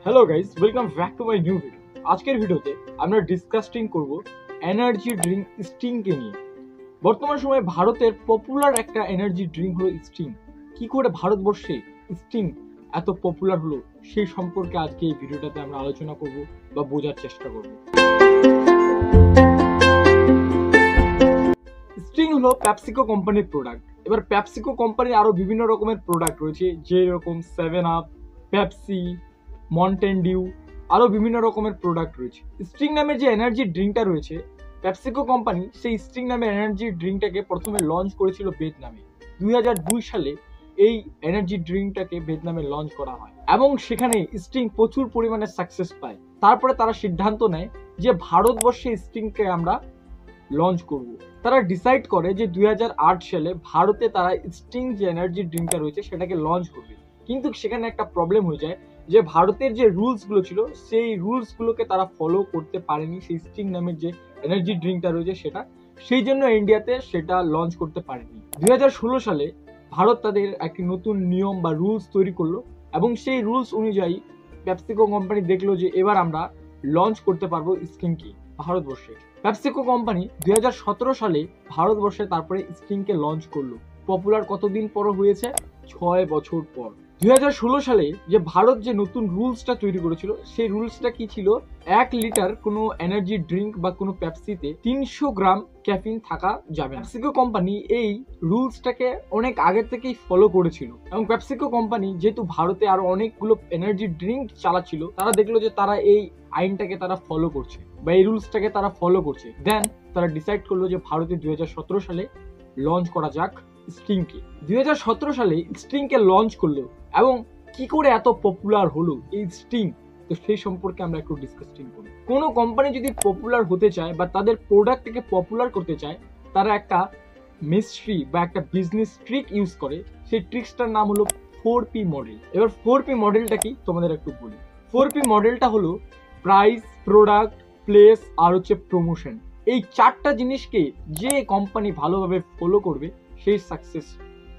Hello guys, welcome back to my new video. আজকের ভিডিওতে আমরা ডিসকাসিং করব এনার্জি ড্রিঙ্ক স্টিং কে নিয়ে। বর্তমান সময়ে ভারতের পপুলার একটা এনার্জি ড্রিঙ্ক হলো স্টিং। কি করে ভারতবর্ষে স্টিং এত পপুলার হলো সেই সম্পর্কে আজকে এই ভিডিওটাতে আমরা আলোচনা করব বা বোঝার চেষ্টা করব। স্টিং হলো পেপসিকো কোম্পানির প্রোডাক্ট। এবার পেপসিকো কোম্পানির আরো বিভিন্ন রকমের প্রোডাক্ট রয়েছে, যেরকম 7 আপ, পেপসি, মাউন্টেন ডিউ, আরো বিভিন্ন রকমের প্রোডাক্ট রয়েছে। স্টিং নামের যে এনার্জি ড্রিঙ্কটা রয়েছে, পেপসিকো কোম্পানি সেই স্টিং নামের এনার্জি ড্রিঙ্কটাকে প্রথমে লঞ্চ করেছিল ভিয়েতনামে। 2002 সালে এই এনার্জি ড্রিঙ্কটাকে ভিয়েতনামে লঞ্চ করা হয় এবং সেখানে স্টিং প্রচুর পরিমাণে সাকসেস পায়। তারপরে তারা সিদ্ধান্ত নেয় যে ভারতবর্ষে স্টিংকে আমরা লঞ্চ করব। তারা ডিসাইড করে যে 2008 সালে ভারতে তারা স্টিং যে এনার্জি ড্রিঙ্কটা রয়েছে সেটাকে লঞ্চ করবে। কিন্তু সেখানে একটা প্রবলেম হয়ে যায় যে ভারতের যে রুলস গুলো ছিল সেই রুলস গুলোকে তারা ফলো করতে পারেনি, সেই স্টিং নামের যে এনার্জি ড্রিঙ্কটা রয়েছে সেটা, সেই জন্য ইন্ডিয়াতে সেটা লঞ্চ করতে পারেনি। 2016 সালে ভারত তাদের একটি নতুন নিয়ম বা রুলস তৈরি করলো এবং সেই রুলস অনুযায়ী পেপসিকো কোম্পানি দেখলো যে এবার আমরা লঞ্চ করতে পারবো স্টিংকে ভারতবর্ষে। পেপসিকো কোম্পানি 2017 সালে ভারতবর্ষে তারপরে স্টিংকে লঞ্চ করলো। পপুলার কতদিন পর হয়েছে? 6 বছর পর। 2016 সালে যে ভারত যে নতুন রুলসটা তৈরি করেছিল, সেই রুলসটা কি ছিল? 1 লিটার কোনো এনার্জি ড্রিঙ্ক বা কোনো পেপসিতে 300 গ্রাম ক্যাফিন থাকা যাবে না। পেপসিকো কোম্পানি এই রুলসটাকে অনেক আগে থেকেই ফলো করেছিল এবং পেপসিকো কোম্পানি যেহেতু ভারতে আরো অনেকগুলো এনার্জি ড্রিঙ্ক চালাচ্ছিল, তারা দেখলো যে তারা এই আইনটাকে তারা ফলো করছে বা এই রুলসটাকে তারা ফলো করছে। দেন তারা ডিসাইড করলো যে ভারতে 2017 সালে লঞ্চ করা যাক স্টিংকে। 2017 সালে স্টিংকে লঞ্চ করলো এবং কি করে এত পপুলার হলো এই স্টিং, তো সেই সম্পর্কে আমরা একটু ডিসকাসিং করি। কোনো কোম্পানি যদি পপুলার হতে চায় বা তাদের প্রোডাক্টকে পপুলার করতে চায়, তারা একটা মিস্ট্রি বা একটা বিজনেস ট্রিক ইউজ করে। সেই ট্রিক্সটার নাম হলো 4P মডেল। এবার 4P মডেলটা কি তোমাদের একটু বলি। 4P মডেলটা হলো প্রাইস, প্রোডাক্ট, প্লেস আর হচ্ছে প্রমোশন। এই 4টা জিনিসকে যে কোম্পানি ভালোভাবে ফলো করবে সেই সাকসেস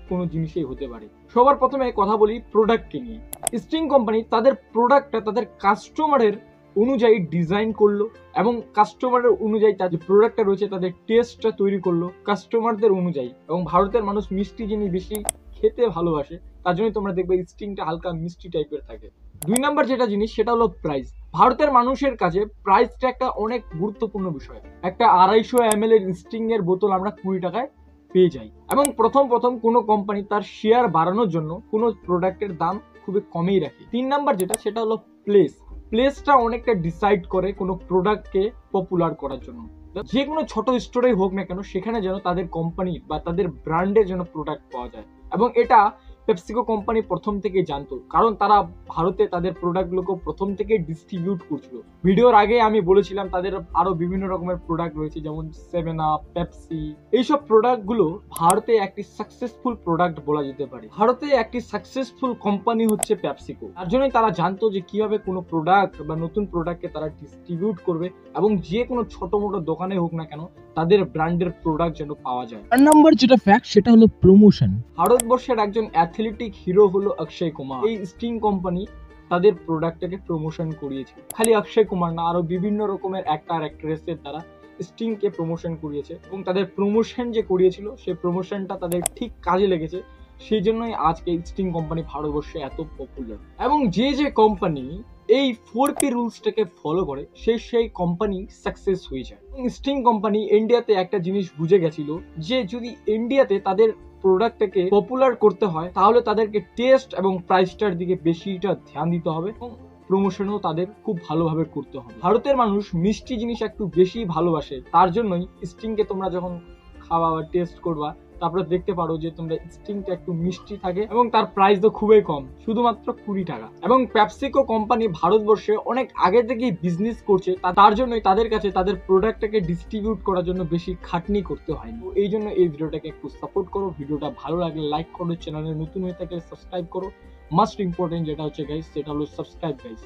কোনো জিনিসই হতে পারে। সবার প্রথমে কথা বলি প্রোডাক্টকে নিয়ে। স্টিং কোম্পানি তাদের প্রোডাক্টটা তাদের কাস্টমারের অনুযায়ী ডিজাইন করলো এবং কাস্টমারের অনুযায়ী তাদের প্রোডাক্টটা রয়েছে তাদের টেস্টটা তৈরি করলো কাস্টমারদের অনুযায়ী। এবং ভারতের মানুষ মিষ্টি জিনিস বেশি খেতে ভালোবাসে, তার জন্য তোমরা দেখবে স্টিংটা হালকা মিষ্টি টাইপের থাকে। 2 নাম্বার যেটা জিনিস সেটা হলো প্রাইস। ভারতের মানুষের কাছে প্রাইসটা একটা অনেক গুরুত্বপূর্ণ বিষয়। একটা 250 ml এর স্টিং এর বোতল আমরা 20 টাকায় পেয়ে যাই এবং প্রথম কোনো কোম্পানি তার শেয়ার বাড়ানোর জন্য কোনো প্রোডাক্টের দাম খুবই কমই রাখে। 3 নাম্বার যেটা সেটা হলো প্লেস। প্লেসটা অনেকটা ডিসাইড করে কোনো প্রোডাক্টকে পপুলার করার জন্য। যে কোনো ছোট স্টোরেই হোক না কেন, সেখানে যেন তাদের কোম্পানি বা তাদের ব্র্যান্ডের যেন প্রোডাক্ট পাওয়া যায় এবং এটা পেপসিকো কোম্পানি প্রথম থেকে জানতো, কারণ তারা ভারতে তাদের প্রোডাক্টগুলোকে প্রথম থেকে ডিস্ট্রিবিউট করছিল। ভিডিওর আগে আমি বলেছিলাম তাদের আরো বিভিন্ন রকমের প্রোডাক্ট রয়েছে, যেমন 7 আপ, পেপসি। এইসব প্রোডাক্টগুলো ভারতে একটি সাকসেসফুল প্রোডাক্ট বলা যেতে পারে। ভারতে একটি সাকসেসফুল কোম্পানি হচ্ছে পেপসিকো। তার জন্যই তারা জানতো যে কিভাবে কোনো প্রোডাক্ট বা নতুন প্রোডাক্টকে তারা ডিস্ট্রিবিউট করবে এবং যে কোনো ছোট মোটো দোকানে হোক না কেন তাদের ব্র্যান্ডের প্রোডাক্ট যেন পাওয়া যায়। 4 নাম্বার যেটা ফ্যাক্ট সেটা হলো প্রমোশন। ভারতবর্ষের একজন অ্যাথলেটিক হিরো হলো অক্ষয় কুমার। এই স্টিং কোম্পানি তাদের প্রোডাক্টটাকে প্রমোশন করিয়েছে। খালি অক্ষয় কুমার না, আরো বিভিন্ন রকমের অ্যাক্টর অ্যাক্ট্রেসের দ্বারা স্টিংকে প্রমোশন করিয়েছে এবং তাদের প্রমোশন যে করিয়েছিল সেই প্রমোশনটা তাদের ঠিক কাজে লেগেছে। সেই জন্যই আজকে স্টিং কোম্পানি ভারতবর্ষে এত পপুলার। এবং যে কোম্পানি এই 4P রুলসটাকে ফলো করে সেই কোম্পানি সাকসেস হয়ে যায়। স্টিং কোম্পানি ইন্ডিয়াতে একটা জিনিস বুঝে গেছিল যে যদি ইন্ডিয়াতে তাদের প্রোডাক্টটাকে পপুলার করতে হয় তাহলে তাদেরকে টেস্ট এবং প্রাইসটার দিকে বেশিটা ধ্যান দিতে হবে এবং প্রমোশনও তাদের খুব ভালোভাবে করতে হবে। ভারতের মানুষ মিষ্টি জিনিস একটু বেশি ভালোবাসে, তার জন্যই স্টিংকে তোমরা যখন খাওয়া বা টেস্ট করবা তারপরে দেখতে পারো যে তোমরা স্টিংটা একটু মিষ্টি থাকে এবং তার প্রাইস তো খুবই কম, শুধুমাত্র 20 টাকা। এবং পেপসিকো কোম্পানি ভারতবর্ষে অনেক আগে থেকেই বিজনেস করছে, তার জন্যই তাদের কাছে তাদের প্রোডাক্টটাকে ডিস্ট্রিবিউট করার জন্য বেশি খাটনি করতে হয়নি। এই জন্য এই ভিডিওটাকে একটু সাপোর্ট করো। ভিডিওটা ভালো লাগলে লাইক করো, চ্যানেলে নতুন হয়ে থাকলে সাবস্ক্রাইব করো। মাস্ট ইম্পর্টেন্ট যেটা হচ্ছে গাইস সেটা হলো সাবস্ক্রাইব গাইস।